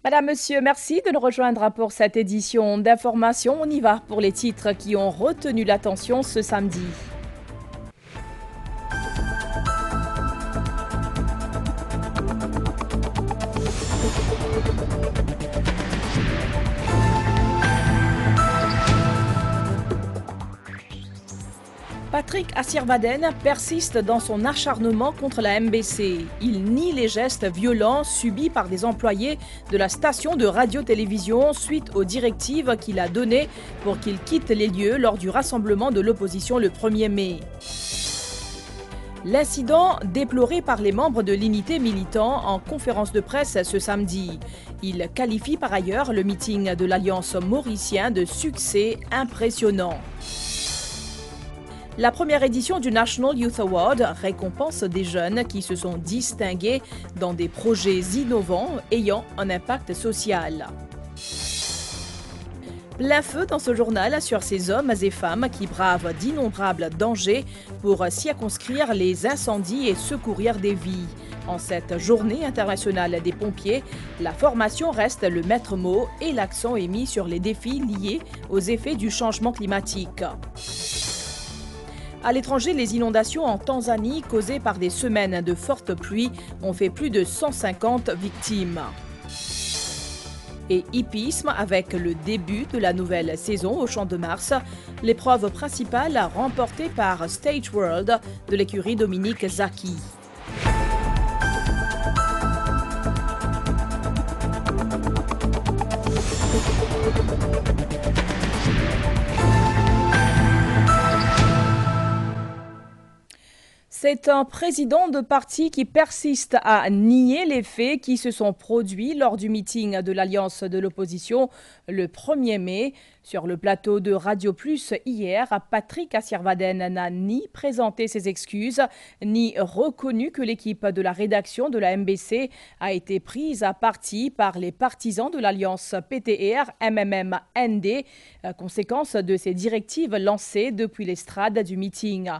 Madame, Monsieur, merci de nous rejoindre pour cette édition d'information. On y va pour les titres qui ont retenu l'attention ce samedi. Patrick Assirvaden persiste dans son acharnement contre la MBC. Il nie les gestes violents subis par des employés de la station de radio-télévision suite aux directives qu'il a données pour qu'il quitte les lieux lors du rassemblement de l'opposition le 1er mai. L'incident déploré par les membres de l'unité militant en conférence de presse ce samedi. Il qualifie par ailleurs le meeting de l'Alliance mauricien de succès impressionnant. La première édition du National Youth Award récompense des jeunes qui se sont distingués dans des projets innovants ayant un impact social. Plein feu dans ce journal sur ces hommes et femmes qui bravent d'innombrables dangers pour circonscrire les incendies et secourir des vies. En cette journée internationale des pompiers, la formation reste le maître mot et l'accent est mis sur les défis liés aux effets du changement climatique. À l'étranger, les inondations en Tanzanie causées par des semaines de fortes pluies ont fait plus de 150 victimes. Et hippisme avec le début de la nouvelle saison au Champ de Mars, l'épreuve principale remportée par Stage World de l'écurie Dominique Zaki. C'est un président de parti qui persiste à nier les faits qui se sont produits lors du meeting de l'Alliance de l'opposition le 1er mai. Sur le plateau de Radio Plus hier, Patrick Assirvaden n'a ni présenté ses excuses, ni reconnu que l'équipe de la rédaction de la MBC a été prise à partie par les partisans de l'Alliance PTR-MMM-ND, conséquence de ces directives lancées depuis l'estrade du meeting.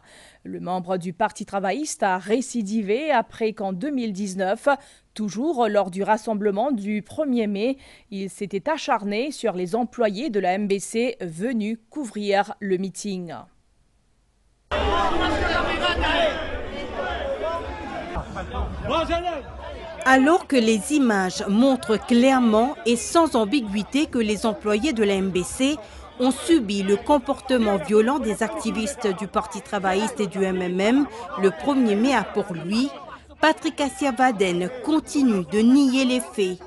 Le membre du Parti travailliste a récidivé après qu'en 2019, toujours lors du rassemblement du 1er mai, il s'était acharné sur les employés de la MBC venus couvrir le meeting. Alors que les images montrent clairement et sans ambiguïté que les employés de la MBC ont subi le comportement violent des activistes du Parti travailliste et du MMM le 1er mai à Port-Louis, Patrick Assirvaden continue de nier les faits.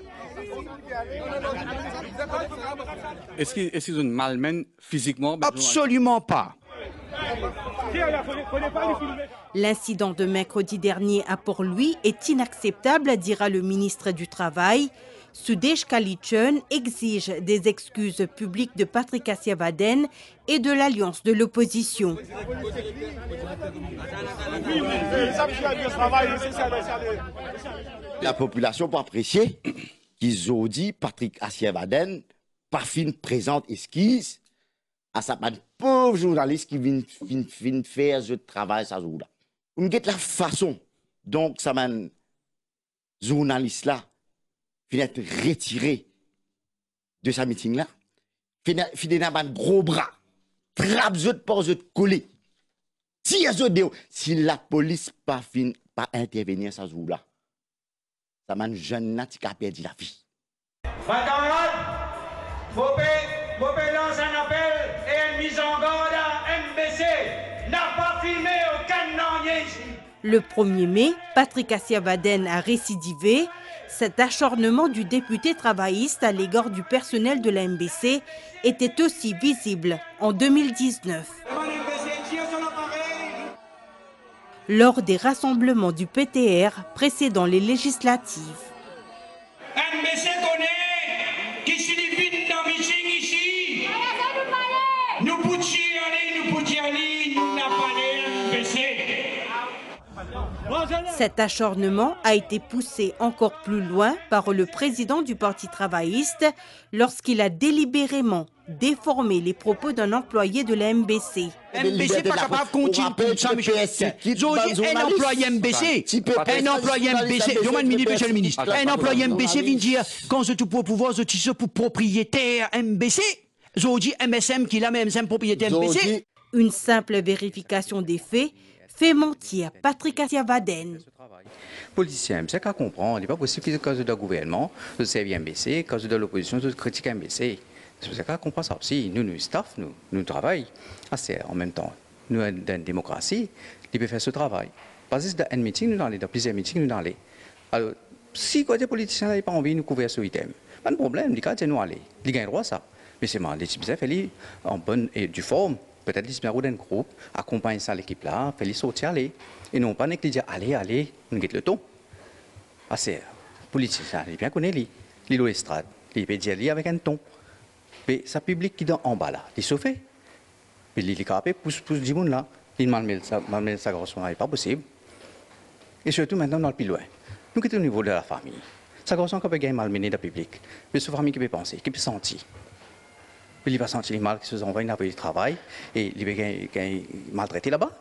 Est-ce qu'ils ont malmènent physiquement? Absolument pas. L'incident de mercredi dernier à Port-Louis est inacceptable, dira le ministre du Travail. Sudesh Kalichun exige des excuses publiques de Patrick Assirvaden et de l'Alliance de l'opposition. La population peut apprécier qu'ils ont dit Patrick Assirvaden par fin présente esquisse à sa pauvre journaliste qui vient faire ce travail ça jour là. On get la façon donc ça man journaliste là finit retiré de sa meeting là. Finit dans un gros bras. Trappe zot par zot collé. Si la police pas intervenir ça jour là. Ça man jeune nat qui a perdu la vie. Faut lancer un appel et une mise en garde à MBC. N'a pas filmé aucun nom ici. Le 1er mai, Patrick Assirvaden a récidivé. Cet acharnement du député travailliste à l'égard du personnel de la MBC était aussi visible en 2019. Lors des rassemblements du PTR précédant les législatives. MBC connaît qui signifie dans meeting ici. Nous pouvons aller, nous n'avons pas MBC. Cet acharnement a été poussé encore plus loin par le président du Parti travailliste lorsqu'il a délibérément déformer les propos d'un employé de la MBC. MBC pas capable de continuer ça, monsieur. Un employé MBC, monsieur le ministre, un employé MBC vient dire quand je te pour pouvoir, je te pour propriétaire MBC, je dis MSM qui est la même propriétaire MBC. Une simple vérification des faits fait mentir Patrick Assiavaden. Politicien, c'est qu'à comprendre, il n'est pas possible que quand je suis gouvernement, je serve MBC, quand je suis de l'opposition, je critique MBC. C'est qu'à comprendre ça aussi. Nous, staff, nous travaillons. En même temps, nous, dans une démocratie, il peut faire ce travail. Parce que dans un meeting, nous allons, dans plusieurs meetings, nous allons. Alors, si côté politicien n'a pas envie de nous couvrir ce item, pas de problème, nous allons. Il gagne droit ça. Mais c'est mal, les types en bonne et due forme. Peut-être les numéros d'un groupe, accompagne ça l'équipe là, fait les sortir aller. Et non pas que dire allez, on guette le ton. C'est politicien, il bien connaît lui. Il est estrade, il peut dire avec un ton. Mais ça public qui est en bas là, il se fait. Mais il est capable pousse du monde là. Il malmène sa grosse n'est pas possible. Et surtout maintenant dans le plus loin. Nous qui sommes au niveau de la famille. Sa grosse peut gagner malmené dans le public. Mais ce famille qui peut penser, qui peut sentir. Il va sentir mal que ses enfants n'ont pas eu de travail et il va maltraiter là-bas.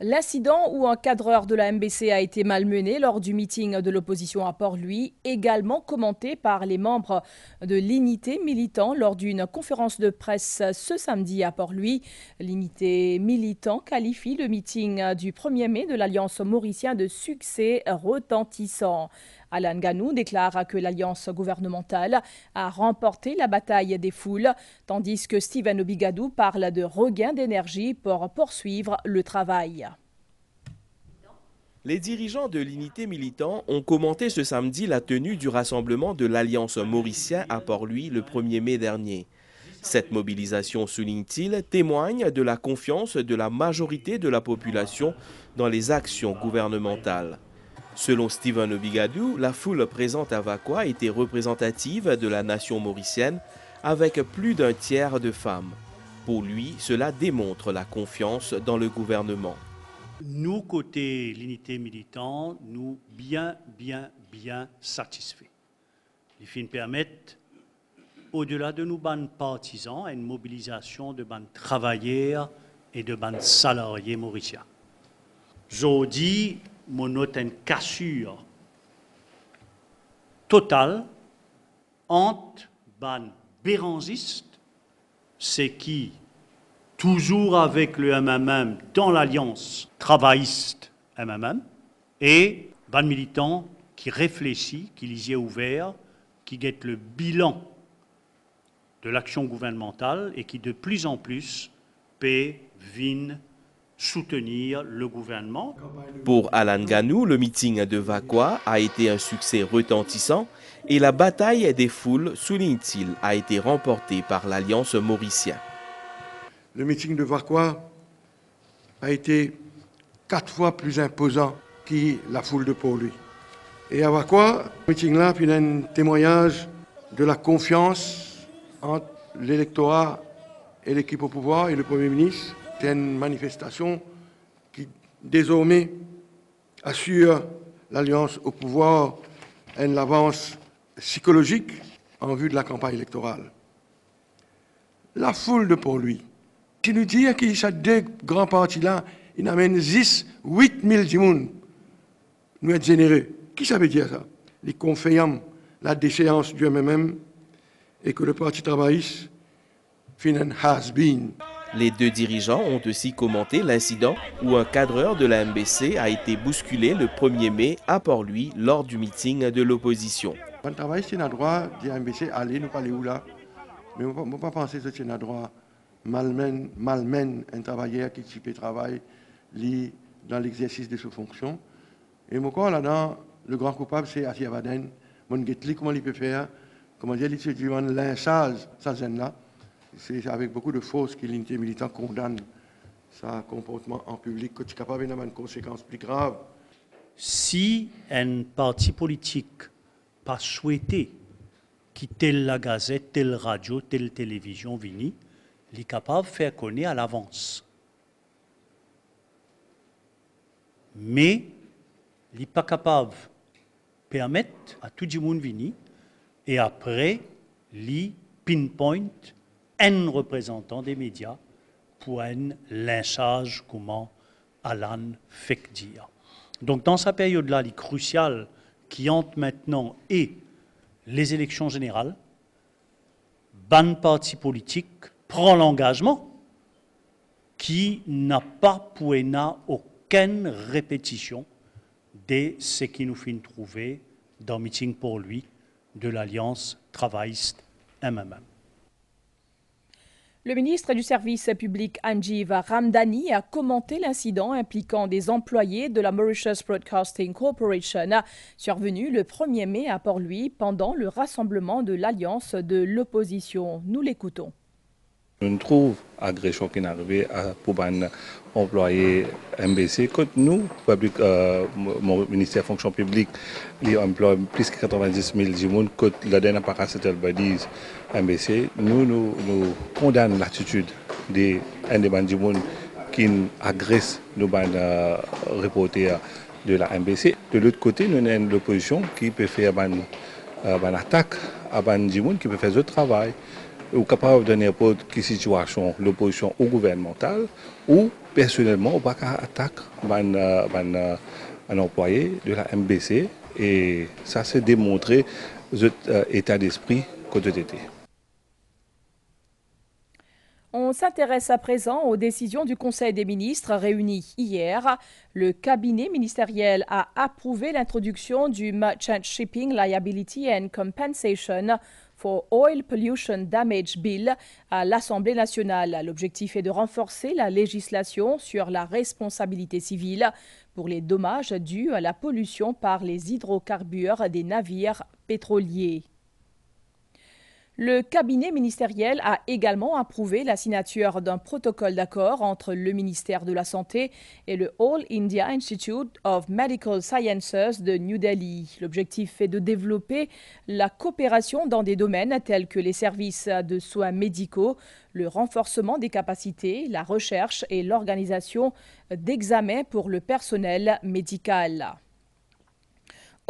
L'incident où un cadreur de la MBC a été malmené lors du meeting de l'opposition à Port-Louis, également commenté par les membres de l'unité militant lors d'une conférence de presse ce samedi à Port-Louis. L'unité militant qualifie le meeting du 1er mai de l'Alliance mauricienne de succès retentissant. Alan Ganou déclare que l'alliance gouvernementale a remporté la bataille des foules, tandis que Steven Obigadou parle de regain d'énergie pour poursuivre le travail. Les dirigeants de l'unité militant ont commenté ce samedi la tenue du rassemblement de l'Alliance mauricien à Port-Louis le 1er mai dernier. Cette mobilisation, souligne-t-il, témoigne de la confiance de la majorité de la population dans les actions gouvernementales. Selon Steven Obigadou, la foule présente à Vakwa était représentative de la nation mauricienne avec plus d'un tiers de femmes. Pour lui, cela démontre la confiance dans le gouvernement. Nous, côté l'unité militante, nous bien satisfaits. Les films permettent, au-delà de nous ban partisans, une mobilisation de ban travailleurs et de ban salariés mauriciens. Aujourd'hui, mon note une cassure totale entre ban béranzistes, c'est qui, toujours avec le MMM dans l'alliance travailliste MMM, et ban militant qui réfléchit, qui les yeux ouverts, qui guette le bilan de l'action gouvernementale et qui de plus en plus peut venir soutenir le gouvernement. Pour Alan Ganou, le meeting de Vakwa a été un succès retentissant et la bataille des foules, souligne-t-il, a été remportée par l'Alliance mauricienne. Le meeting de Vakwa a été 4 fois plus imposant que la foule de Port-Louis. Et à Vakwa, le meeting-là est un témoignage de la confiance entre l'électorat et l'équipe au pouvoir et le Premier ministre. C'est une manifestation qui, désormais, assure l'alliance au pouvoir une avance psychologique en vue de la campagne électorale. La foule de Port-Louis, qui nous dit que ces deux grands partis-là, ils amènent 10, 8 000 personnes. Nous sommes généreux. Qui ça veut dire ça? Les confirment la déchéance du MMM et que le Parti travailliste fait un has-been. Les deux dirigeants ont aussi commenté l'incident où un cadreur de la MBC a été bousculé le 1er mai à Port-Louis lors du meeting de l'opposition. Le travail, c'est un droit de la MBC, allez, nous parler où là. Mais on ne peut pas penser que c'est un droit malmène un travailleur qui type de travail dans l'exercice de ses fonctions. Et mon corps là-dedans, le grand coupable, c'est Assiavaden. Mon guetli, comment il peut faire? Comment dire, il se dit un lynchage, ça gêne-là. C'est avec beaucoup de force que l'unité militante condamne sa comportement en public, que tu es capable d'avoir une conséquence plus grave. Si un parti politique pas souhaité quitter la gazette, telle radio, telle télévision vini, il est capable de faire connaître à l'avance. Mais il n'est pas capable de permettre à tout le monde venir et après, il pinpoint un représentant des médias pour un lynchage, comment Alan fait dire. Donc dans sa période-là, il est crucial qui entre maintenant et les élections générales, ban parti politique prend l'engagement qui n'a pas pour aucune répétition de ce qui nous fait trouver dans le meeting pour lui de l'Alliance travailliste MMM. Le ministre du Service public Anjeev Ramdhani a commenté l'incident impliquant des employés de la Mauritius Broadcasting Corporation survenu le 1er mai à Port-Louis pendant le rassemblement de l'Alliance de l'opposition. Nous l'écoutons. On trouve agression qui est arrivée pour un employé MBC. Quand nous, mon ministère de la fonction publique, il emploie plus de 90 000 personnes, quand la dernière paracétal badise MBC, nous condamnons l'attitude des gens qui agressent nos reporters de la MBC. De l'autre côté, nous avons l'opposition qui peut faire une attaque à des gens qui peuvent faire ce travail. Ou capable de n'importe quelle situation, l'opposition ou gouvernementale, ou personnellement, on va attaquer un employé de la MBC. Et ça s'est démontré l'état d'esprit que tu étais. On s'intéresse à présent aux décisions du Conseil des ministres réunis hier. Le cabinet ministériel a approuvé l'introduction du Merchant Shipping Liability and Compensation for Oil Pollution Damage Bill à l'Assemblée nationale. L'objectif est de renforcer la législation sur la responsabilité civile pour les dommages dus à la pollution par les hydrocarbures des navires pétroliers. Le cabinet ministériel a également approuvé la signature d'un protocole d'accord entre le ministère de la Santé et le All India Institute of Medical Sciences de New Delhi. L'objectif est de développer la coopération dans des domaines tels que les services de soins médicaux, le renforcement des capacités, la recherche et l'organisation d'examens pour le personnel médical.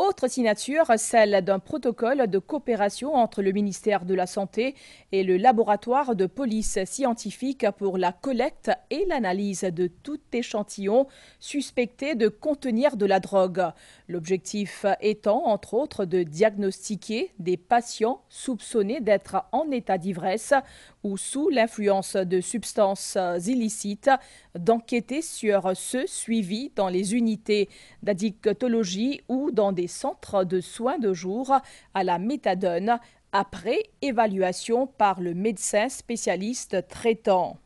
Autre signature, celle d'un protocole de coopération entre le ministère de la Santé et le laboratoire de police scientifique pour la collecte et l'analyse de tout échantillon suspecté de contenir de la drogue. L'objectif étant, entre autres, de diagnostiquer des patients soupçonnés d'être en état d'ivresse ou sous l'influence de substances illicites, d'enquêter sur ceux suivis dans les unités d'addictologie ou dans des centres de soins de jour à la méthadone après évaluation par le médecin spécialiste traitant.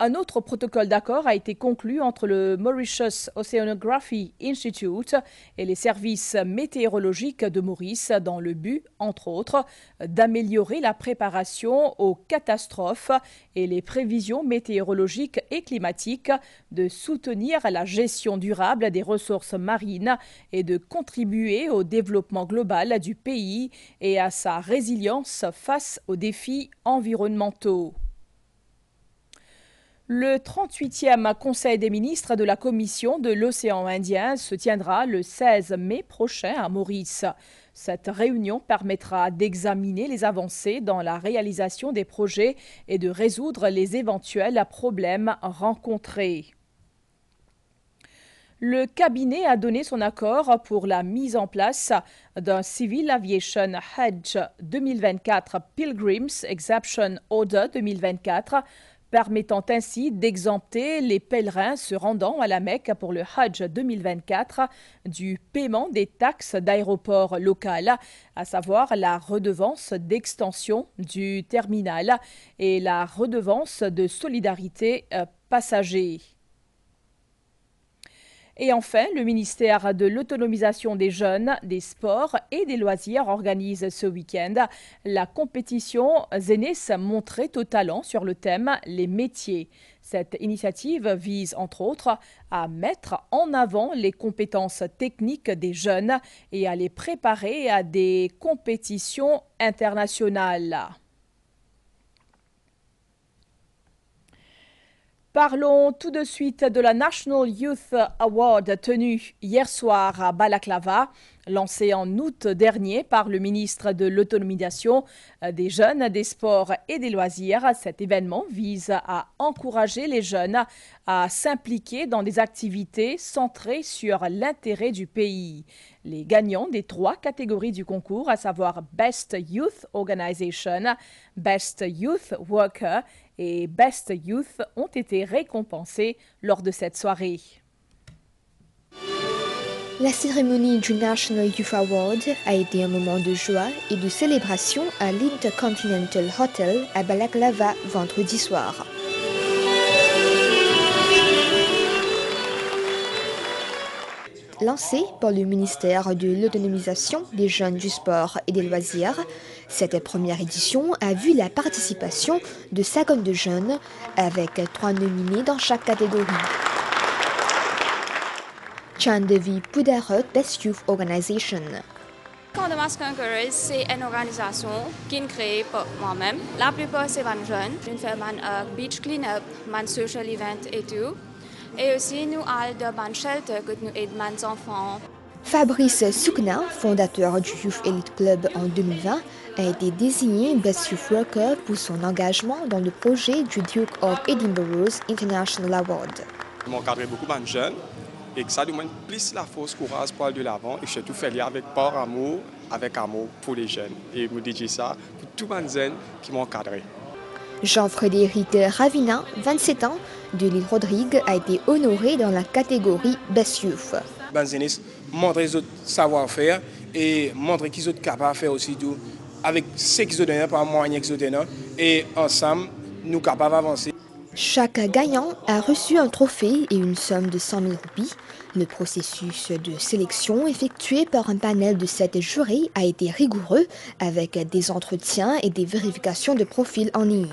Un autre protocole d'accord a été conclu entre le Mauritius Oceanography Institute et les services météorologiques de Maurice dans le but, entre autres, d'améliorer la préparation aux catastrophes et les prévisions météorologiques et climatiques, de soutenir la gestion durable des ressources marines et de contribuer au développement global du pays et à sa résilience face aux défis environnementaux. Le 38e Conseil des ministres de la Commission de l'océan Indien se tiendra le 16 mai prochain à Maurice. Cette réunion permettra d'examiner les avancées dans la réalisation des projets et de résoudre les éventuels problèmes rencontrés. Le cabinet a donné son accord pour la mise en place d'un Civil Aviation Hajj 2024 Pilgrims Exemption Order 2024, permettant ainsi d'exempter les pèlerins se rendant à la Mecque pour le Hajj 2024 du paiement des taxes d'aéroport local, à savoir la redevance d'extension du terminal et la redevance de solidarité passager. Et enfin, le ministère de l'Autonomisation des jeunes, des sports et des loisirs organise ce week-end la compétition Zenes Montrer au talent sur le thème « Les métiers ». Cette initiative vise, entre autres, à mettre en avant les compétences techniques des jeunes et à les préparer à des compétitions internationales. Parlons tout de suite de la National Youth Award tenue hier soir à Balaklava, lancée en août dernier par le ministre de l'Autonomisation des jeunes, des sports et des loisirs. Cet événement vise à encourager les jeunes à s'impliquer dans des activités centrées sur l'intérêt du pays. Les gagnants des 3 catégories du concours, à savoir Best Youth Organization, Best Youth Worker et Best Youth, ont été récompensés lors de cette soirée. La cérémonie du National Youth Award a été un moment de joie et de célébration à l'Intercontinental Hotel à Balaklava vendredi soir. Lancée par le ministère de l'Autonomisation des jeunes, du sport et des loisirs, cette première édition a vu la participation de 52 jeunes avec 3 nominés dans chaque catégorie. Chandevi Pudarot, Best Youth Organization. Condomas Conquerors, c'est une organisation qui est créée par moi-même. La plupart, c'est des jeunes. Nous faisons un beach clean-up, un social event et tout. Et aussi, nous avons un shelter que nous aidons les enfants. Fabrice Soukna, fondateur du Youth Elite Club en 2020, a été désigné Best Youth Worker pour son engagement dans le projet du Duke of Edinburgh's International Award. J'ai encadré beaucoup de jeunes et que ça demande plus la force, courage pour aller de l'avant et surtout faire avec par amour, avec amour pour les jeunes. Et je me dis ça pour tous les jeunes qui m'ont encadré. Jean-Frédéric Ravina, 27 ans, de l'île Rodrigue, a été honoré dans la catégorie Best Youth. Montrer les autres savoir-faire et montrer qu'ils sont capables de faire aussi tout avec ce qu'ils ont donné par moyen qu'ils ont donné et ensemble nous sommes capables d'avancer. Chaque gagnant a reçu un trophée et une somme de 100 000 roupies. Le processus de sélection effectué par un panel de 7 jurés a été rigoureux avec des entretiens et des vérifications de profil en ligne.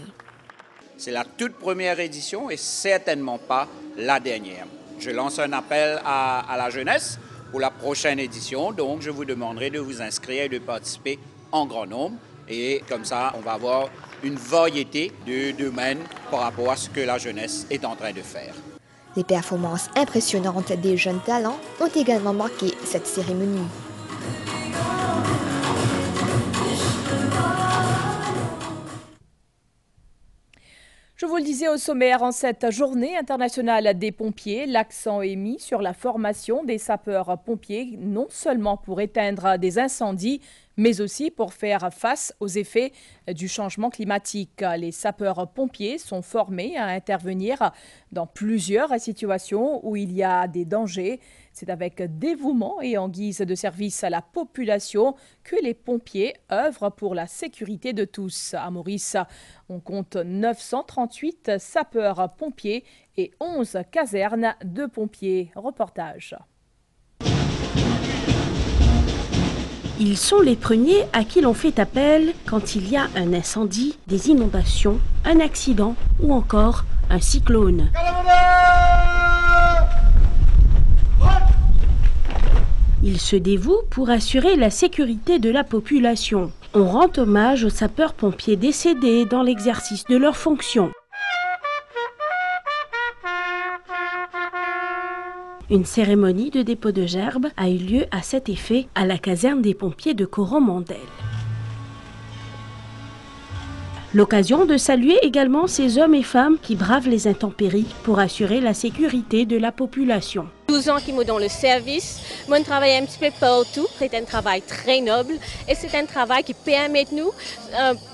C'est la toute première édition et certainement pas la dernière. Je lance un appel à la jeunesse pour la prochaine édition, donc je vous demanderai de vous inscrire et de participer en grand nombre. Et comme ça, on va avoir une variété de domaines par rapport à ce que la jeunesse est en train de faire. Les performances impressionnantes des jeunes talents ont également marqué cette cérémonie. Je vous le disais au sommaire, en cette journée internationale des pompiers, l'accent est mis sur la formation des sapeurs-pompiers, non seulement pour éteindre des incendies, mais aussi pour faire face aux effets du changement climatique. Les sapeurs-pompiers sont formés à intervenir dans plusieurs situations où il y a des dangers. C'est avec dévouement et en guise de service à la population que les pompiers œuvrent pour la sécurité de tous. À Maurice, on compte 938 sapeurs-pompiers et 11 casernes de pompiers. Reportage. Ils sont les premiers à qui l'on fait appel quand il y a un incendie, des inondations, un accident ou encore un cyclone. Ils se dévouent pour assurer la sécurité de la population. On rend hommage aux sapeurs-pompiers décédés dans l'exercice de leurs fonctions. Une cérémonie de dépôt de gerbes a eu lieu à cet effet à la caserne des pompiers de Coromandel. L'occasion de saluer également ces hommes et femmes qui bravent les intempéries pour assurer la sécurité de la population. 12 ans qui me donnent le service, mon travail un petit peu partout, c'est un travail très noble et c'est un travail qui permet de nous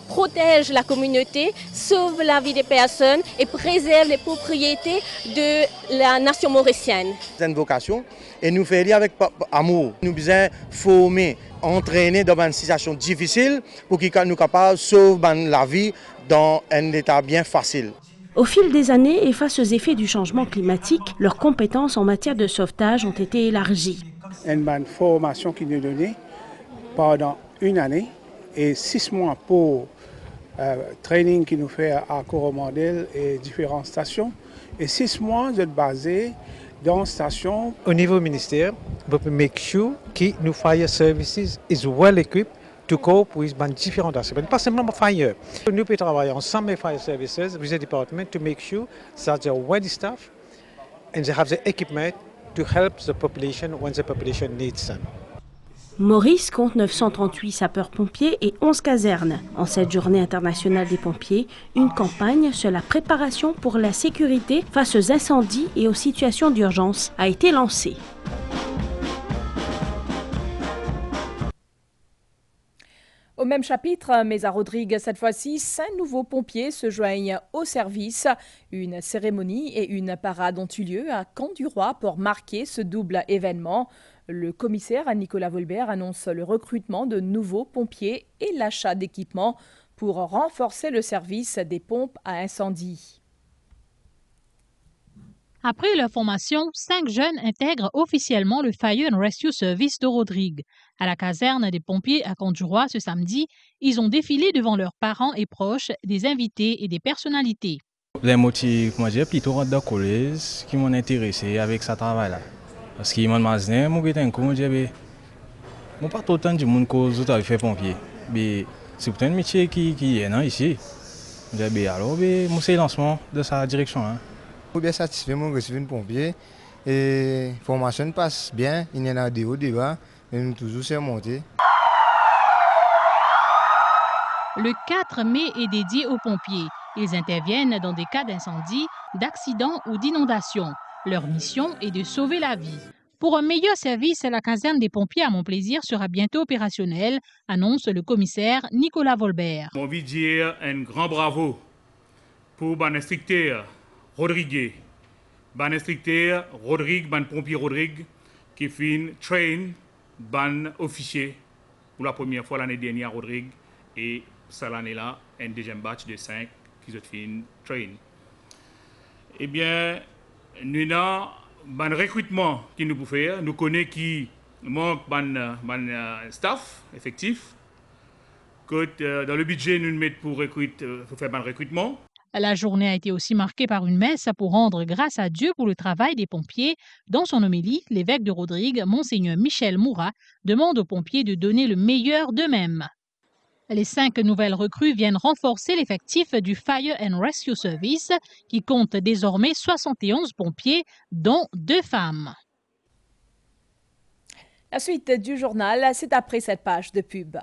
protège la communauté, sauve la vie des personnes et préserve les propriétés de la nation mauricienne. C'est une vocation et nous faisons avec amour. Nous besoin former, entraîner dans une situation difficile pour qu'ils nous capables de sauver la vie dans un état bien facile. Au fil des années et face aux effets du changement climatique, leurs compétences en matière de sauvetage ont été élargies. Une formation qui nous est donnée pendant une année et 6 mois pour training qui nous fait à Coromandel et différentes stations. Et 6 mois de basé dans station. Au niveau ministère, we make sure que nos fire services is well equipped to cope with différents aspects, pas simplement fire. Nous pouvons travailler ensemble avec Fire Services, with the department, to make sure that they are well staffed and they have the equipment to help the population when the population needs them. Maurice compte 938 sapeurs-pompiers et 11 casernes. En cette journée internationale des pompiers, une campagne sur la préparation pour la sécurité face aux incendies et aux situations d'urgence a été lancée. Au même chapitre, mais à Rodrigue, cette fois-ci, 5 nouveaux pompiers se joignent au service. Une cérémonie et une parade ont eu lieu à Camp-du-Roi pour marquer ce double événement. Le commissaire Nicolas Volbert annonce le recrutement de nouveaux pompiers et l'achat d'équipements pour renforcer le service des pompes à incendie. Après leur formation, 5 jeunes intègrent officiellement le Fire and Rescue Service de Rodrigue. À la caserne des pompiers à Camp-du-Roi ce samedi, ils ont défilé devant leurs parents et proches, des invités et des personnalités. Les motifs, moi, j'ai plutôt de collèges qui m'ont intéressé avec ce travail-là. Parce qu'ils m'ont dit, moi, je n'ai pas tout le temps du monde que je fais pompier. Mais c'est un métier qui est là ici. Alors, moi, c'est le lancement de sa direction. Je suis bien satisfait, moi, je suis un pompier. Et la formation passe bien, il y en a des hauts, des bas, mais nous toujours surmonter. Le 4 mai est dédié aux pompiers. Ils interviennent dans des cas d'incendie, d'accidents ou d'inondations. Leur mission est de sauver la vie. Pour un meilleur service, la caserne des pompiers à Montplaisir sera bientôt opérationnelle, annonce le commissaire Nicolas Volbert. J'ai envie de dire un grand bravo pour mon instructeur Rodrigue. Mon instructeur Rodrigue, mon pompier Rodrigue, qui fait train mon officier pour la première fois l'année dernière à Rodrigue. Et cette année-là, un deuxième batch de 5 qui ont fait train. Eh bien, nous avons un recrutement qui nous peut faire. Nous connaissons qui manque un staff effectif. Que dans le budget, nous mettons pour faire un recrutement. La journée a été aussi marquée par une messe pour rendre grâce à Dieu pour le travail des pompiers. Dans son homélie, l'évêque de Rodrigue, Monseigneur Michel Mourat, demande aux pompiers de donner le meilleur d'eux-mêmes. Les 5 nouvelles recrues viennent renforcer l'effectif du Fire and Rescue Service, qui compte désormais 71 pompiers, dont 2 femmes. La suite du journal, c'est après cette page de pub.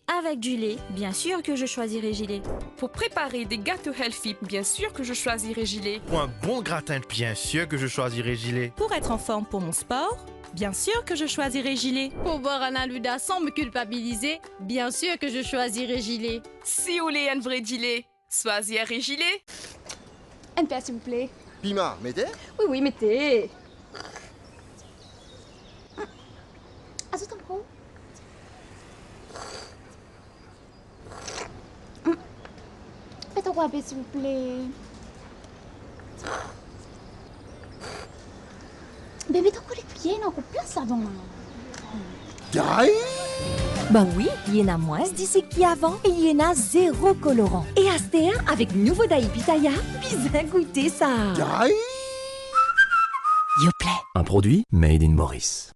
Avec du lait, bien sûr que je choisirai Gilet. Pour préparer des gâteaux healthy, bien sûr que je choisirai Gilet. Pour un bon gratin, bien sûr que je choisirai Gilet. Pour être en forme pour mon sport, bien sûr que je choisirai Gilet. Pour boire un aluda sans me culpabiliser, bien sûr que je choisirai Gilet. Si vous voulez un vrai Gilet, choisirez Gilet. Un paire s'il vous plaît. Pima, mettez? Oui, mettez. Ah, ça t'en prend? Faites-en un peu, s'il vous plaît. Bébé, t'as encore les pieds, non? Encore plein de savon. Ben oui, il y en a moins d'ici qu'avant et il y en a 0 colorant. Et Astéa, avec nouveau Daï Pitaya, bien goûter ça. Yoplait. Un produit made in Maurice.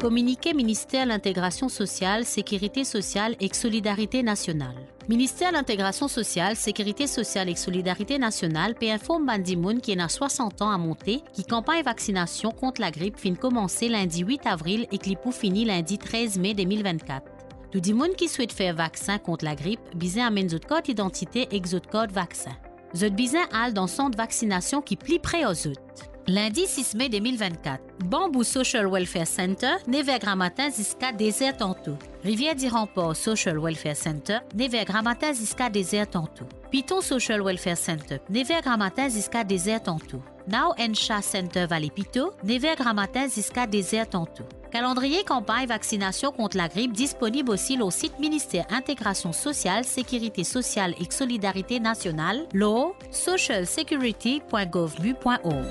Communiqué ministère de l'Intégration sociale, Sécurité sociale et Solidarité nationale. Ministère de l'Intégration sociale, Sécurité sociale et Solidarité nationale peut informer Bandimoun qui a 60 ans à monter, qui campagne vaccination contre la grippe fin commencer lundi 8 avril et qui pour finir lundi 13 mai 2024. Tout le monde qui souhaite faire vaccin contre la grippe, besoin amène votre code identité et votre code vaccin. Votre besoin all dans centre de vaccination qui plie près aux autres. Lundi 6 mai 2024, Bambou Social Welfare Center, 9h matin jusqu'à 10h tantôt. Rivière du Remport Social Welfare Center, 9h matin jusqu'à 10h tantôt. Piton Social Welfare Center, 9h matin jusqu'à 10h tantôt. Now and Chat Center Valley Pito, 9h matin jusqu'à 10h tantôt. Calendrier campagne vaccination contre la grippe disponible aussi au site ministère Intégration sociale, Sécurité sociale et Solidarité nationale, LO, socialsecurity.gov.bu.org.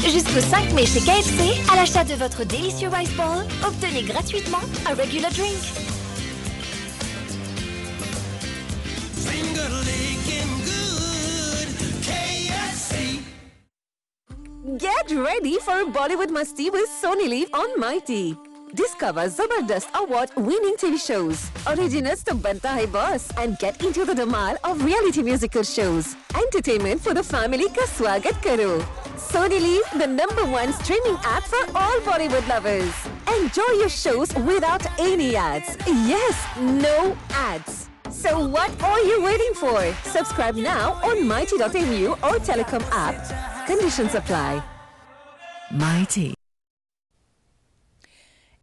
Jusqu'au 5 mai chez KFC, à l'achat de votre délicieux Rice Ball, obtenez gratuitement un regular drink. Get ready for a Bollywood musty with Sony Live on Mighty. Discover Zabardast award-winning TV shows, Originals to Banta Hai Boss, and get into the dhamal of reality musical shows. Entertainment for the family ka swagat karo. Sony Live, the #1 streaming app for all Bollywood lovers. Enjoy your shows without any ads. Yes, no ads. So what are you waiting for? Subscribe now on mighty.mu or Telecom app. Conditions apply. Mighty.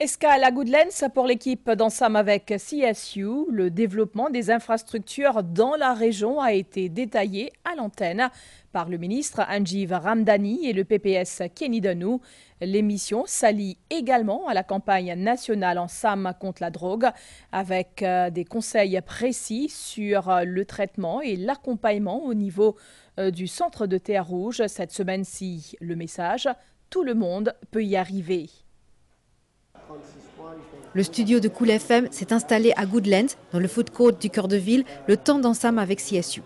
Escale à Goodlands pour l'équipe d'Ensam avec CSU. Le développement des infrastructures dans la région a été détaillé à l'antenne par le ministre Anjiv Ramdani et le PPS Kenny Danou. L'émission s'allie également à la campagne nationale Ensam contre la drogue avec des conseils précis sur le traitement et l'accompagnement au niveau du centre de Terre Rouge. Cette semaine-ci, le message, tout le monde peut y arriver. Le studio de Cool FM s'est installé à Goodlands, dans le food court du cœur de ville, le temps d'Ensam avec CSU.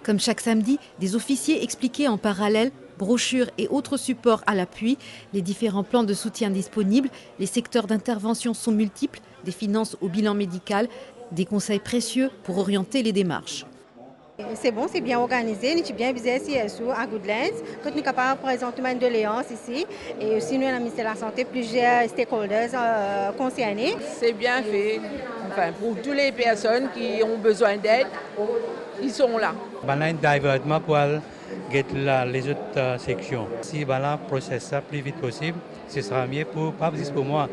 Comme chaque samedi, des officiers expliquaient en parallèle, brochures et autres supports à l'appui, les différents plans de soutien disponibles, les secteurs d'intervention sont multiples, des finances au bilan médical, des conseils précieux pour orienter les démarches. C'est bon, c'est bien organisé, nous sommes bien visés CSU à Goodlands. Nous sommes capables de présenter une doléance ici. Et aussi, nous, à la ministère de la Santé, plusieurs stakeholders concernés. C'est bien fait. Enfin, pour toutes les personnes qui ont besoin d'aide, ils sont là. Il y a un divertissement pour les autres sections. Si le process ça plus vite possible, ce sera mieux pour, pas juste pour moi,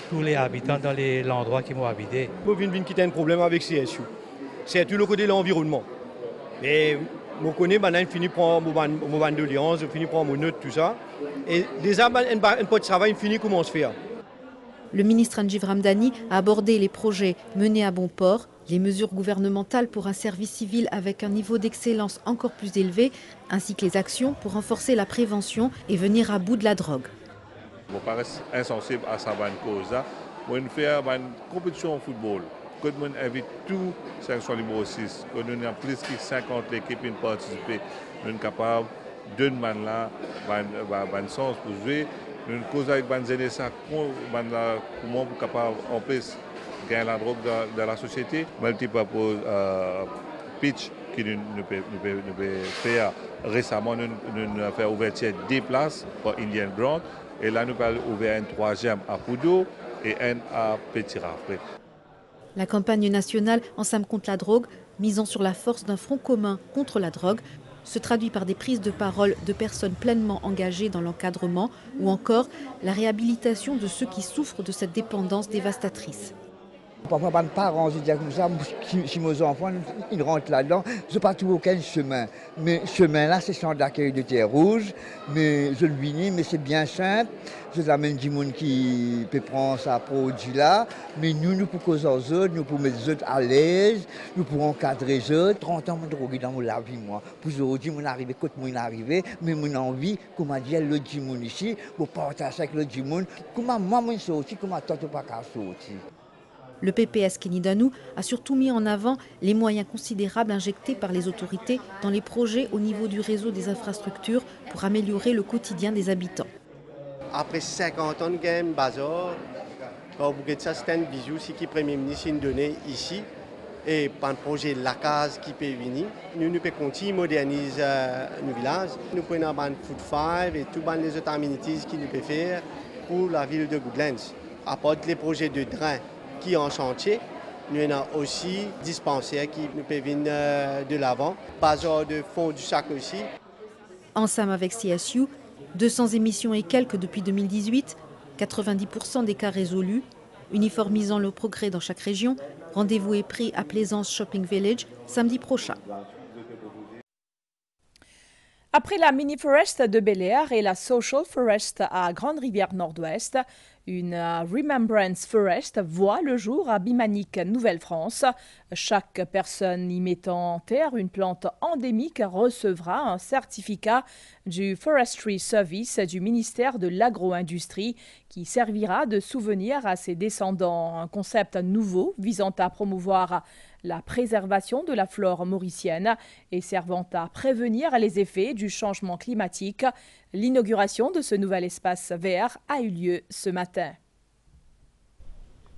tous les habitants dans l'endroit qui m'ont habité. Moi, je viens quitter un problème avec CSU. C'est tout le côté de l'environnement. Et je connais, maintenant, je finis par mon doléance, je finis par mon note, tout ça. Et déjà, un peu de travail, fini comment se faire. Le ministre Anjiv Ramdani a abordé les projets menés à bon port, les mesures gouvernementales pour un service civil avec un niveau d'excellence encore plus élevé, ainsi que les actions pour renforcer la prévention et venir à bout de la drogue. Je me paraît insensible à sa cause. Je fais une compétition au football. Quand on invite tous les sections numéro 6, quand on a plus de 50 équipes qui participent, nous sommes capables de demander un sens pour jouer. Nous cause avec les jeunes, comment on est capable en plus de gagner la drogue dans la société. Multipurpose pitch qui nous peut faire récemment, nous avons fait ouverture 10 places pour Indian Ground. Et là, nous avons ouvert un 3e à Poudo et un à Petit Rafré. La campagne nationale Ensam contre la drogue, misant sur la force d'un front commun contre la drogue, se traduit par des prises de parole de personnes pleinement engagées dans l'encadrement ou encore la réhabilitation de ceux qui souffrent de cette dépendance dévastatrice. Parfois, mes parents, je dis comme ça, si mes enfants ils rentrent là-dedans, je n'ai pas trouvé aucun chemin. Mais ce chemin-là, c'est le centre d'accueil de Terre Rouge. Mais je le dis, mais c'est bien simple. Je amène du monde qui peut prendre ça produit-là. Mais nous pour causer aux autres, nous pour mettre les autres à l'aise, nous pour encadrer les autres. 30 ans, je drogué dans la vie, moi. Pour aujourd'hui, je suis arrivé, quand je suis arrivé, mais j'ai envie, comme a dit l'autre monde ici, pour partager avec l'autre monde. Comment moi, je suis sorti, comment toi, tu n'es pas sorti. Le PPS Kenny Danou a surtout mis en avant les moyens considérables injectés par les autorités dans les projets au niveau du réseau des infrastructures pour améliorer le quotidien des habitants. Après 50 ans de game bazar, c'est un bisou qui le Premier ministre nous donné ici et par le projet La Case qui peut venir. Nous pouvons continuer à moderniser nos villages. Nous pouvons avoir un food five et toutes les autres amenities qui nous peuvent faire pour la ville de Goodlands. À part les projets de drain qui est en chantier, nous avons aussi dispensaires qui nous peuvent venir de l'avant, bazar de fond du sac aussi. Ensam avec CSU, 200 émissions et quelques depuis 2018, 90% des cas résolus, uniformisant le progrès dans chaque région. Rendez-vous est pris à Plaisance Shopping Village samedi prochain. Après la Mini Forest de Bel-Air et la Social Forest à Grande-Rivière Nord-Ouest, une Remembrance Forest voit le jour à Bimanique, Nouvelle-France. Chaque personne y mettant en terre une plante endémique recevra un certificat du Forestry Service du ministère de l'Agro-Industrie qui servira de souvenir à ses descendants. Un concept nouveau visant à promouvoir la préservation de la flore mauricienne et servant à prévenir les effets du changement climatique. L'inauguration de ce nouvel espace vert a eu lieu ce matin.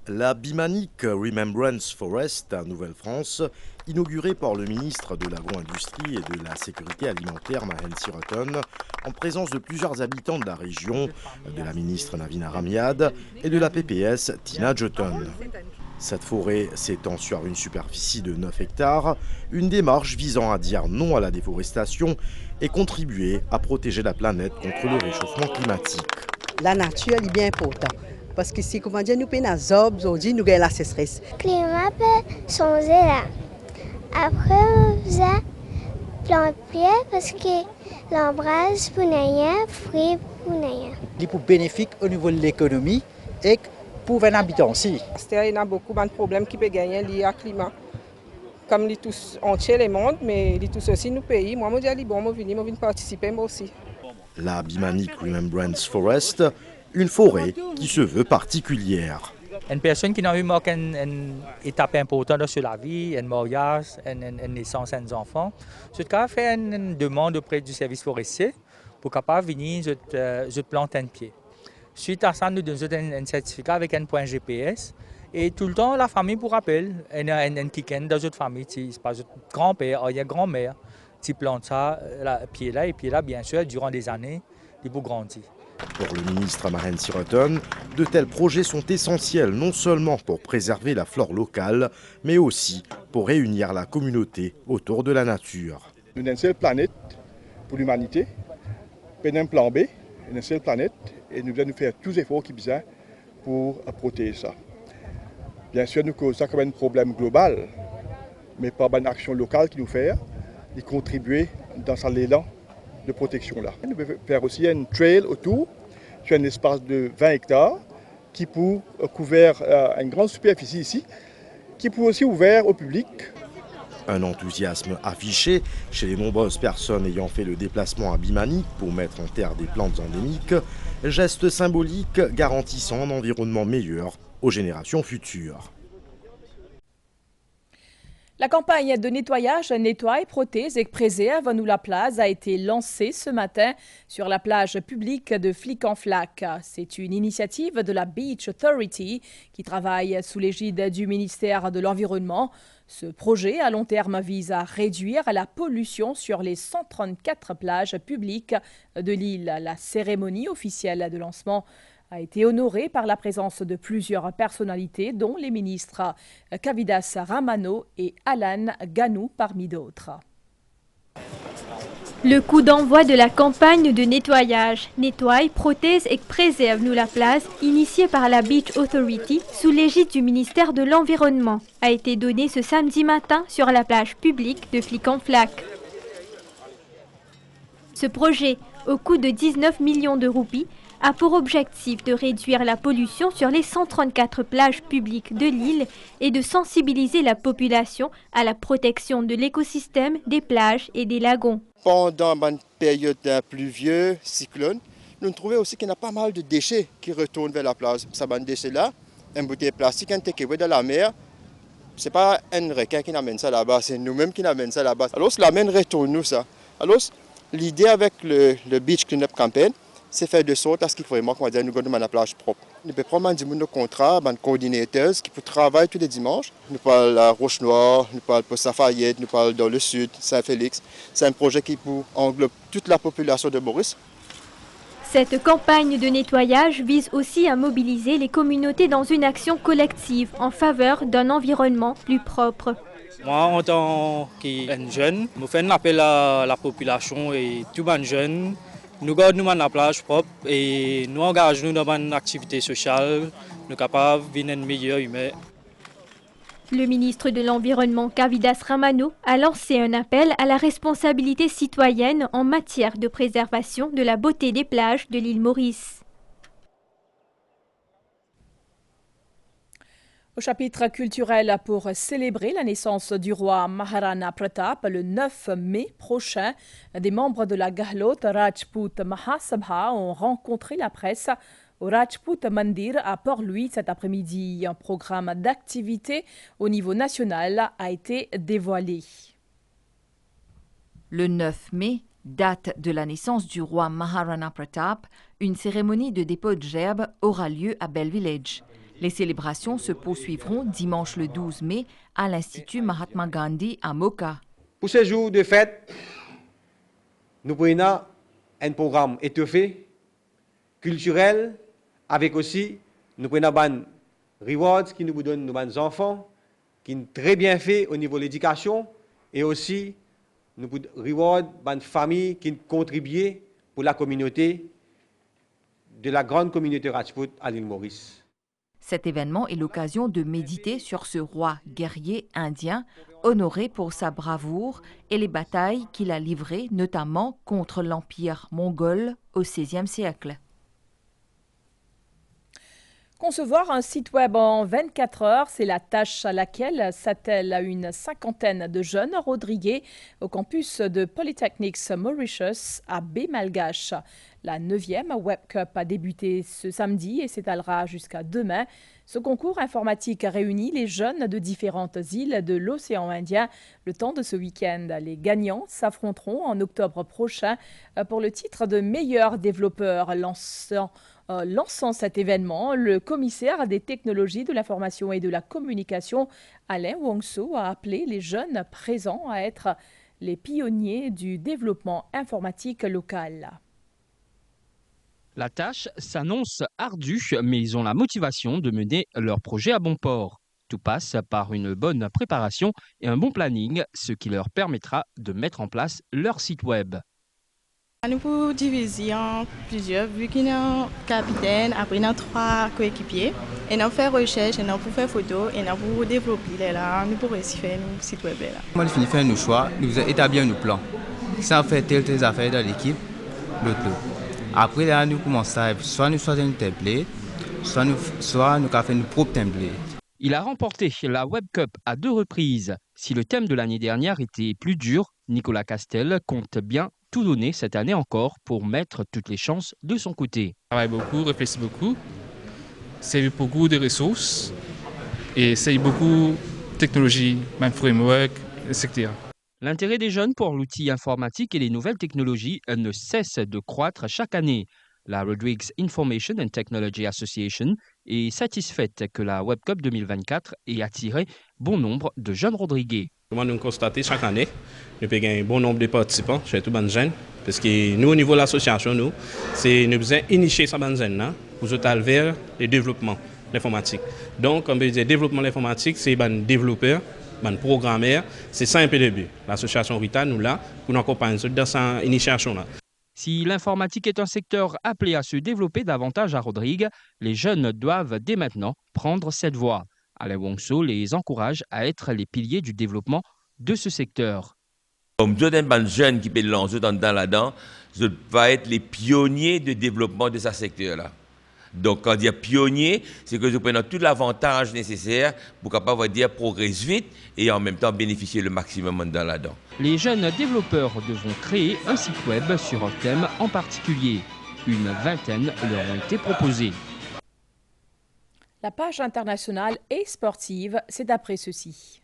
La Bimanique Remembrance Forest à Nouvelle-France, inaugurée par le ministre de l'Agro-Industrie et de la Sécurité alimentaire Mahen Siroton, en présence de plusieurs habitants de la région, de la ministre Navina Ramiad et de la PPS Tina Jotton. Cette forêt s'étend sur une superficie de 9 hectares, une démarche visant à dire non à la déforestation et contribuer à protéger la planète contre le réchauffement climatique. La nature est bien importante parce que si comment dire, nous payons les arbres, aujourd'hui nous gagnons la sécheresse. Le climat peut changer là. Après, on faisait planter parce que l'ombrage pour rien, fruit pour rien. Il est bénéfique au niveau de l'économie et pour les habitants aussi. Il y a beaucoup de problèmes qui peuvent gagner liés au climat. Comme les tous entiers les mondes, mais les tous aussi nous pays. Moi, je dis bon, je viens participer moi aussi. La Bimanique Remembrance Forest, une forêt qui se veut particulière. Une personne qui a eu une étape importante sur la vie, un mariage, une naissance d'un enfant, ce cas fait une demande auprès du service forestier pour capable venir je plante un pied. Suite à ça, nous donnons un certificat avec un point GPS. Et tout le temps, la famille pour rappel, un quelqu'un dans notre famille, c'est pas notre grand-père, il y a grand-mère, qui plante ça, pied là, et puis là, bien sûr, durant des années, il peut grandir. Pour le ministre Mahen Siroton, de tels projets sont essentiels non seulement pour préserver la flore locale, mais aussi pour réunir la communauté autour de la nature. Nous avons une seule planète pour l'humanité, un plan B, une seule planète, et nous devons faire tous les efforts qui sont besoin pour protéger ça. Bien sûr, nous causons ça comme un problème global, mais par une action locale qui nous fait, y contribuer dans cet élan de protection là. Nous pouvons faire aussi un trail autour, sur un espace de 20 hectares, qui peut couvrir une grande superficie ici, qui peut aussi ouvert au public. Un enthousiasme affiché chez les nombreuses personnes ayant fait le déplacement à Bimanique pour mettre en terre des plantes endémiques, geste symbolique garantissant un environnement meilleur aux générations futures. La campagne de nettoyage Nettoie, protège et préserve nous la place a été lancée ce matin sur la plage publique de Flic-en-Flac. C'est une initiative de la Beach Authority qui travaille sous l'égide du ministère de l'Environnement. Ce projet à long terme vise à réduire la pollution sur les 134 plages publiques de l'île. La cérémonie officielle de lancement a été honorée par la présence de plusieurs personnalités, dont les ministres Kavidas Ramano et Alan Ganou parmi d'autres. Le coup d'envoi de la campagne de nettoyage Nettoie, protège et préserve nous la place, initiée par la Beach Authority sous l'égide du ministère de l'Environnement, a été donné ce samedi matin sur la plage publique de Flic-en-Flac. Ce projet, au coût de 19 millions de roupies, a pour objectif de réduire la pollution sur les 134 plages publiques de l'île et de sensibiliser la population à la protection de l'écosystème, des plages et des lagons. Pendant une période pluvieuse, cyclone, nous trouvons aussi qu'il y a pas mal de déchets qui retournent vers la plage. Ces déchets-là, une bouteille plastique, un takeaway dans la mer, ce n'est pas un requin qui amène ça là-bas, c'est nous-mêmes qui amènent ça là-bas. Alors, la mer retourne nous ça. Alors, l'idée avec le Beach Cleanup Campaign, c'est faire de sorte à ce qu'il faut vraiment qu'on va dire nous gardons la plage propre. Nous pouvons prendre des contrats, des coordinateurs qui peuvent travailler tous les dimanches. Nous parlons à Roche-Noire, nous parlons pour Safayette, nous parlons dans le sud, Saint-Félix. C'est un projet qui englobe toute la population de Maurice. Cette campagne de nettoyage vise aussi à mobiliser les communautés dans une action collective en faveur d'un environnement plus propre. Moi, en tant que jeune, je fais un appel à la population et tous les jeunes. Nous gardons la plage propre et nous engageons dans une activité sociale, nous sommes capables de devenir meilleurs humains. Le ministre de l'Environnement Kavidas Ramano a lancé un appel à la responsabilité citoyenne en matière de préservation de la beauté des plages de l'île Maurice. Au chapitre culturel, pour célébrer la naissance du roi Maharana Pratap le 9 mai prochain, des membres de la Gahlot Rajput Mahasabha ont rencontré la presse au Rajput Mandir à Port-Louis cet après-midi. Un programme d'activité au niveau national a été dévoilé. Le 9 mai, date de la naissance du roi Maharana Pratap, une cérémonie de dépôt de gerbes aura lieu à Bell Village. Les célébrations se poursuivront dimanche le 12 mai à l'Institut Mahatma Gandhi à Mocha. Pour ce jour de fête, nous prenons un programme étoffé, culturel, avec aussi, nous prenons des rewards qui nous donnent nos enfants, qui sont très bien faits au niveau de l'éducation, et aussi, nous rewards des familles qui contribuent pour la communauté, de la grande communauté Rajput à l'île Maurice. Cet événement est l'occasion de méditer sur ce roi guerrier indien, honoré pour sa bravoure et les batailles qu'il a livrées, notamment contre l'Empire mongol au XVIe siècle. Concevoir un site web en 24 heures, c'est la tâche à laquelle s'attelle une cinquantaine de jeunes rodrigués au campus de Polytechnics Mauritius à Baie-Malgache. La 9e Web Cup a débuté ce samedi et s'étalera jusqu'à demain. Ce concours informatique réunit les jeunes de différentes îles de l'océan Indien le temps de ce week-end. Les gagnants s'affronteront en octobre prochain pour le titre de meilleur développeur. Lançant cet événement, le commissaire des technologies de l'information et de la communication, Alain Wongso, a appelé les jeunes présents à être les pionniers du développement informatique local. La tâche s'annonce ardue, mais ils ont la motivation de mener leur projet à bon port. Tout passe par une bonne préparation et un bon planning, ce qui leur permettra de mettre en place leur site web. Nous pouvons diviser en plusieurs, vu qu'il y a un capitaine, après il y a 3 coéquipiers, et nous faisons recherche, et nous pouvons faire photo, et nous pouvons développer là, nous pouvons aussi faire un site web là. Moi, nous finissons nos choix, nous établissons nos plans. Ça fait telles affaires dans l'équipe, l'autre. Après là, nous commençons à soit nous choisissons un template, soit nous faisons nos propres templates. Il a remporté la Web Cup à 2 reprises. Si le thème de l'année dernière était plus dur, Nicolas Castel compte bien tout donner cette année encore pour mettre toutes les chances de son côté. Travaille beaucoup, réfléchit beaucoup, sait beaucoup de ressources et sait beaucoup de technologie, même framework, etc. L'intérêt des jeunes pour l'outil informatique et les nouvelles technologies ne cesse de croître chaque année. La Rodrigues Information and Technology Association est satisfaite que la Web Cup 2024 ait attiré bon nombre de jeunes rodriguais. Comment nous constatons chaque année, nous avons un bon nombre de participants chez tous les jeunes, parce que nous, au niveau de l'association, nous avons initié ces jeunes pour aller vers le développement de l'informatique. Donc, comme je disais, le développement de l'informatique, c'est les développeurs, les programmeurs, c'est ça un peu le but. L'association RITA, nous là, pour nous accompagner dans cette initiation-là. Si l'informatique est un secteur appelé à se développer davantage à Rodrigues, les jeunes doivent dès maintenant prendre cette voie. Alain Wongso les encourage à être les piliers du développement de ce secteur. Comme tous les jeunes qui peuvent lancer là-dedans, je vais être les pionniers de développement de ce secteur-là. Donc, quand dire pionnier, c'est que je prends tout l'avantage nécessaire pour capable dire progresser vite et en même temps bénéficier le maximum là-dedans. Les jeunes développeurs devront créer un site web sur un thème en particulier. Une vingtaine leur ont été proposés. La page internationale et sportive, c'est d'après ceci.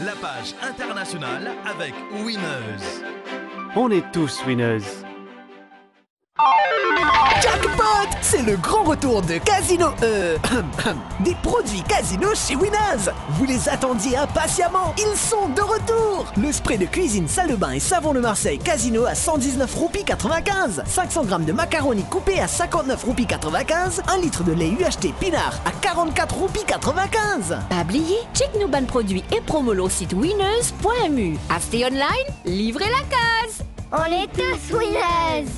La page internationale avec Winners. On est tous winners. Jackpot! C'est le grand retour de Casino des produits Casino chez Winners. Vous les attendiez impatiemment, ils sont de retour. Le spray de cuisine, salle de bain et savon de Marseille Casino à 119 roupies 95, 500 grammes de macaroni coupé à 59 roupies 95, 1 litre de lait UHT Pinard à 44 roupies 95. Pas oublier, check nos bons produits et promos au site winners.mu. Acheter online, livrez la case. On est tous winners.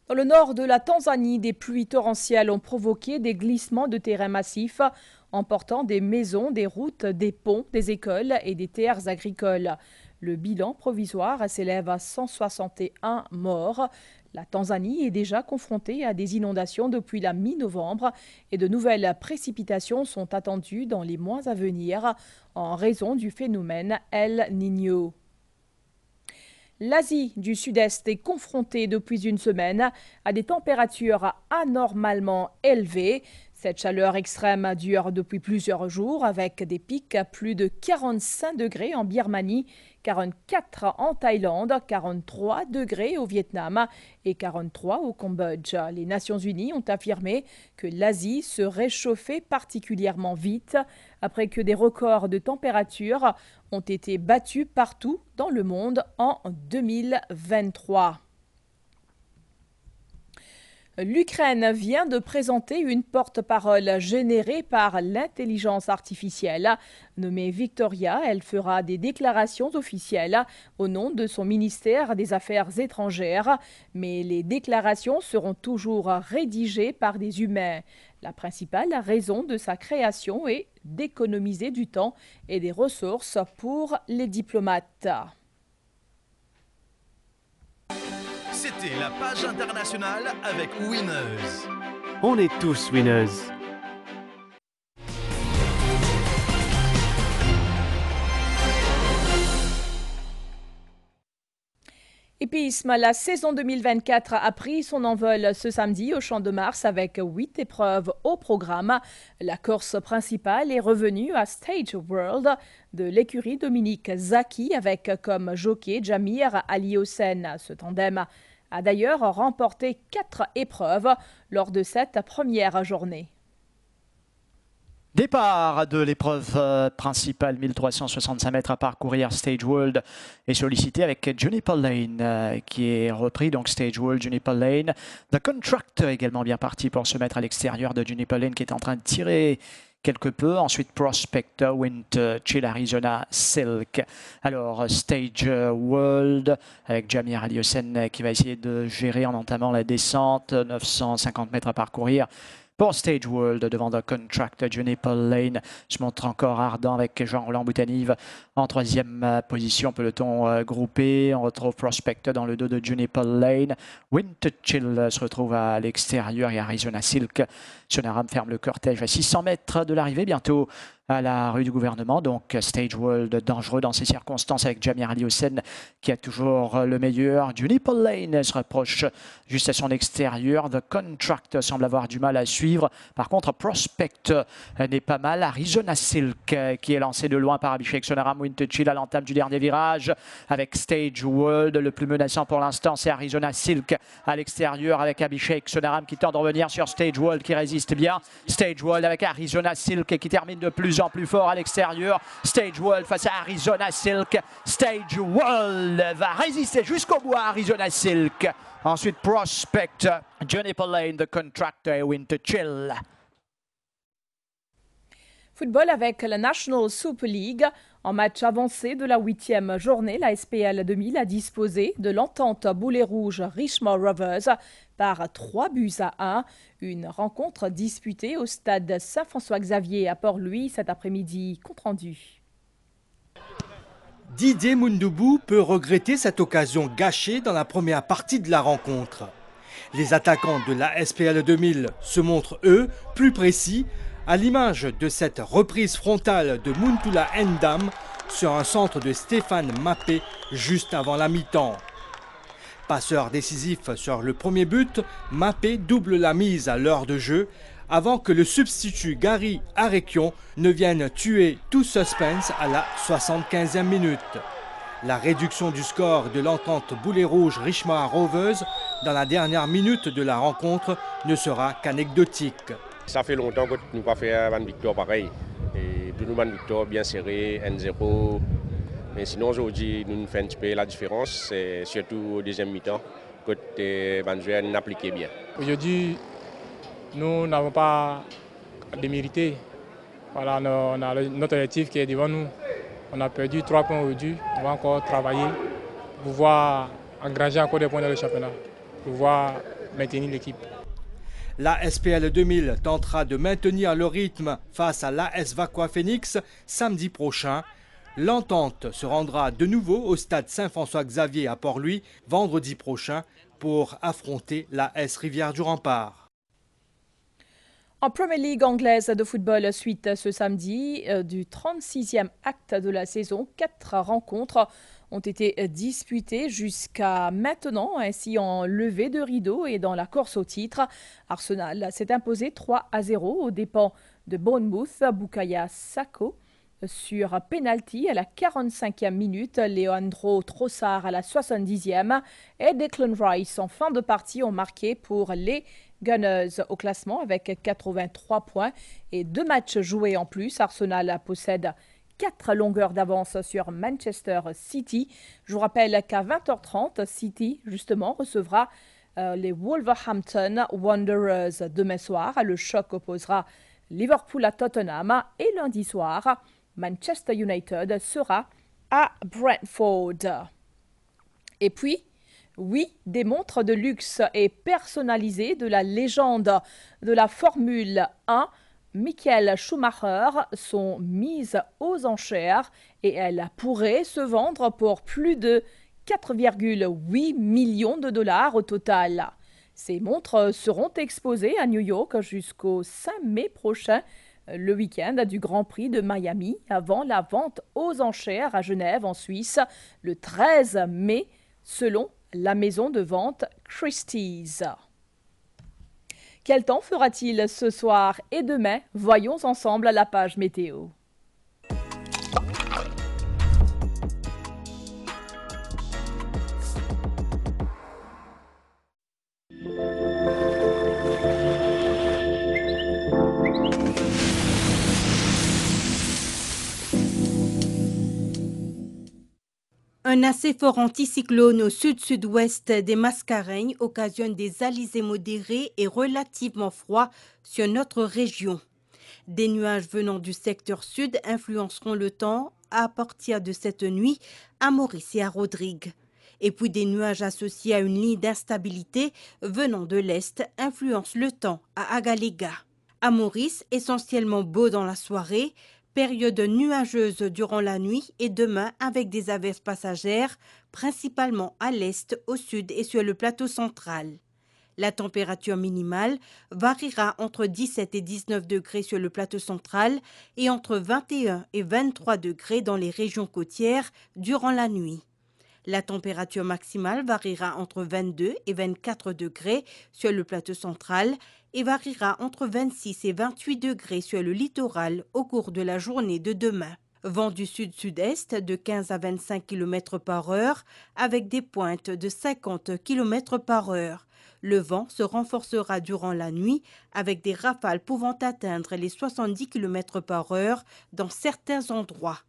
Dans le nord de la Tanzanie, des pluies torrentielles ont provoqué des glissements de terrain massifs, emportant des maisons, des routes, des ponts, des écoles et des terres agricoles. Le bilan provisoire s'élève à 161 morts. La Tanzanie est déjà confrontée à des inondations depuis la mi-novembre et de nouvelles précipitations sont attendues dans les mois à venir en raison du phénomène El Niño. L'Asie du Sud-Est est confrontée depuis une semaine à des températures anormalement élevées. Cette chaleur extrême dure depuis plusieurs jours avec des pics à plus de 45 degrés en Birmanie, 44 en Thaïlande, 43 degrés au Vietnam et 43 au Cambodge. Les Nations Unies ont affirmé que l'Asie se réchauffait particulièrement vite après que des records de température ont été battus partout dans le monde en 2023. L'Ukraine vient de présenter une porte-parole générée par l'intelligence artificielle. Nommée Victoria, elle fera des déclarations officielles au nom de son ministère des Affaires étrangères. Mais les déclarations seront toujours rédigées par des humains. La principale raison de sa création est d'économiser du temps et des ressources pour les diplomates. C'était la page internationale avec Winners. On est tous winners. Hippisme, la saison 2024 a pris son envol ce samedi au Champ de Mars avec 8 épreuves au programme. La course principale est revenue à Stage World de l'écurie Dominique Zaki avec comme jockey Jamir Aliosen. Ce tandem a d'ailleurs remporté 4 épreuves lors de cette première journée. Départ de l'épreuve principale, 1365 mètres à parcourir. Stage World est sollicité avec Juniper Lane qui est repris. Donc Stage World, Juniper Lane. The Contract également bien parti pour se mettre à l'extérieur de Juniper Lane qui est en train de tirer quelque peu. Ensuite Prospector, Wind Chill, Arizona Silk. Alors Stage World avec Jamir Aliosen qui va essayer de gérer en entamant la descente. 950 mètres à parcourir. Pour Stage World, devant The Contract, Juniper Lane se montre encore ardent avec Jean-Roland Boutanive en troisième position, peloton groupé. On retrouve Prospector dans le dos de Juniper Lane. Winter Chill se retrouve à l'extérieur et Arizona Silk. Sonaram ferme le cortège à 600 mètres de l'arrivée, bientôt à la rue du gouvernement. Donc Stage World dangereux dans ces circonstances avec Jamir Aliosen qui a toujours le meilleur. Juniper Lane se rapproche juste à son extérieur. The Contract semble avoir du mal à suivre. Par contre Prospect n'est pas mal. Arizona Silk qui est lancé de loin par Abhishek Sonaram. Winterchill à l'entame du dernier virage avec Stage World. Le plus menaçant pour l'instant c'est Arizona Silk à l'extérieur avec Abhishek Sonaram qui tente de revenir sur Stage World qui résiste bien. Stage World avec Arizona Silk qui termine de plus en plus fort à l'extérieur. Stage World face à Arizona Silk. Stage World va résister jusqu'au bout à Arizona Silk. Ensuite Prospect, Juniper Lane, The Contractor et Winter Chill. Football avec la National Super League. En match avancé de la 8e journée, la SPL 2000 a disposé de l'entente Boulet Rouge Richmond Rovers par 3-1. Une rencontre disputée au stade Saint-François-Xavier à Port-Louis cet après-midi. Compte rendu. Didier Mundubu peut regretter cette occasion gâchée dans la première partie de la rencontre. Les attaquants de la SPL 2000 se montrent, eux, plus précis, à l'image de cette reprise frontale de Muntula Ndam sur un centre de Stéphane Mappé juste avant la mi-temps. Passeur décisif sur le premier but, Mappé double la mise à l'heure de jeu avant que le substitut Gary Arekion ne vienne tuer tout suspense à la 75e minute. La réduction du score de l'entente Boulet Rouge Richmond Rovers dans la dernière minute de la rencontre ne sera qu'anecdotique. Ça fait longtemps que nous n'avons pas fait une victoire pareille. Et de nous, une victoire bien serrée, 1-0. Mais sinon, aujourd'hui, nous faisons un petit peu la différence, c'est surtout au deuxième mi-temps, que Van Jouer n'a appliqué bien. Aujourd'hui, nous n'avons pas démérité. Voilà, on a notre objectif qui est devant nous. On a perdu 3 points aujourd'hui. On va encore travailler pour pouvoir engranger encore des points dans le championnat, pour pouvoir maintenir l'équipe. La SPL 2000 tentera de maintenir le rythme face à l'AS Vacois Phoenix samedi prochain. L'entente se rendra de nouveau au stade Saint-François-Xavier à Port-Louis vendredi prochain pour affronter l'AS Rivière du Rempart. En Premier League anglaise de football, suite ce samedi du 36e acte de la saison, 4 rencontres ont été disputées jusqu'à maintenant, ainsi en levée de rideau et dans la course au titre. Arsenal s'est imposé 3-0 aux dépens de Bournemouth. Bukayo Saka sur penalty à la 45e minute, Leandro Trossard à la 70e et Declan Rice en fin de partie ont marqué pour les Gunners au classement avec 83 points et 2 matchs joués en plus. Arsenal possède 4 longueurs d'avance sur Manchester City. Je vous rappelle qu'à 20h30, City, justement, recevra les Wolverhampton Wanderers demain soir. Le choc opposera Liverpool à Tottenham. Et lundi soir, Manchester United sera à Brentford. Et puis, oui, des montres de luxe et personnalisées de la légende de la Formule 1, Michael Schumacher, sont mises aux enchères et elles pourraient se vendre pour plus de 4,8 millions de dollars au total. Ces montres seront exposées à New York jusqu'au 5 mai prochain, le week-end du Grand Prix de Miami, avant la vente aux enchères à Genève, en Suisse, le 13 mai, selon la maison de vente Christie's. Quel temps fera-t-il ce soir et demain? Voyons ensemble la page météo. Un assez fort anticyclone au sud-sud-ouest des Mascareignes occasionne des alizés modérés et relativement froids sur notre région. Des nuages venant du secteur sud influenceront le temps à partir de cette nuit à Maurice et à Rodrigue. Et puis des nuages associés à une ligne d'instabilité venant de l'est influencent le temps à Agaléga. À Maurice, essentiellement beau dans la soirée, période nuageuse durant la nuit et demain avec des averses passagères, principalement à l'est, au sud et sur le plateau central. La température minimale variera entre 17 et 19 degrés sur le plateau central et entre 21 et 23 degrés dans les régions côtières durant la nuit. La température maximale variera entre 22 et 24 degrés sur le plateau central et variera entre 26 et 28 degrés sur le littoral au cours de la journée de demain. Vent du sud-sud-est de 15 à 25 km par heure avec des pointes de 50 km par heure. Le vent se renforcera durant la nuit avec des rafales pouvant atteindre les 70 km par heure dans certains endroits.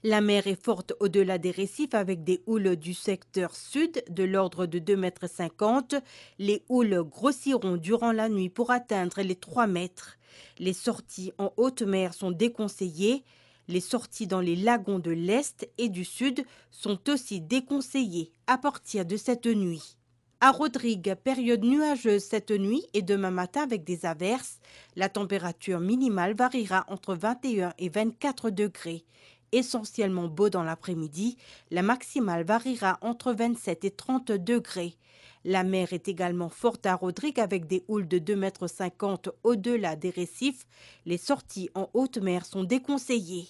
La mer est forte au-delà des récifs avec des houles du secteur sud de l'ordre de 2,50 m. Les houles grossiront durant la nuit pour atteindre les 3 mètres. Les sorties en haute mer sont déconseillées. Les sorties dans les lagons de l'Est et du Sud sont aussi déconseillées à partir de cette nuit. À Rodrigue, période nuageuse cette nuit et demain matin avec des averses. La température minimale variera entre 21 et 24 degrés. Essentiellement beau dans l'après-midi, la maximale variera entre 27 et 30 degrés. La mer est également forte à Rodrigue avec des houles de 2,50 m au-delà des récifs. Les sorties en haute mer sont déconseillées.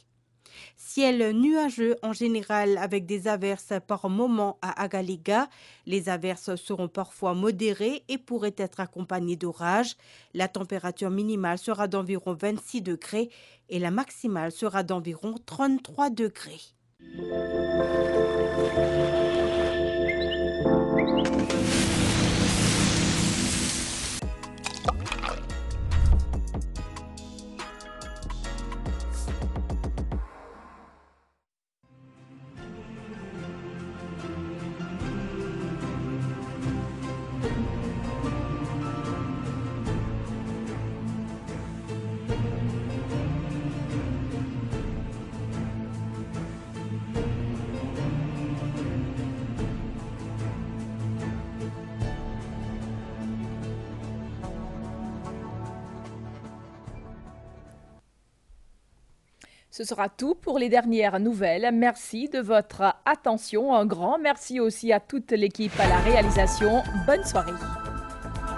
Ciel nuageux en général avec des averses par moments à Agaléga. Les averses seront parfois modérées et pourraient être accompagnées d'orages. La température minimale sera d'environ 26 degrés et la maximale sera d'environ 33 degrés. Ce sera tout pour les dernières nouvelles. Merci de votre attention. Un grand merci aussi à toute l'équipe à la réalisation. Bonne soirée.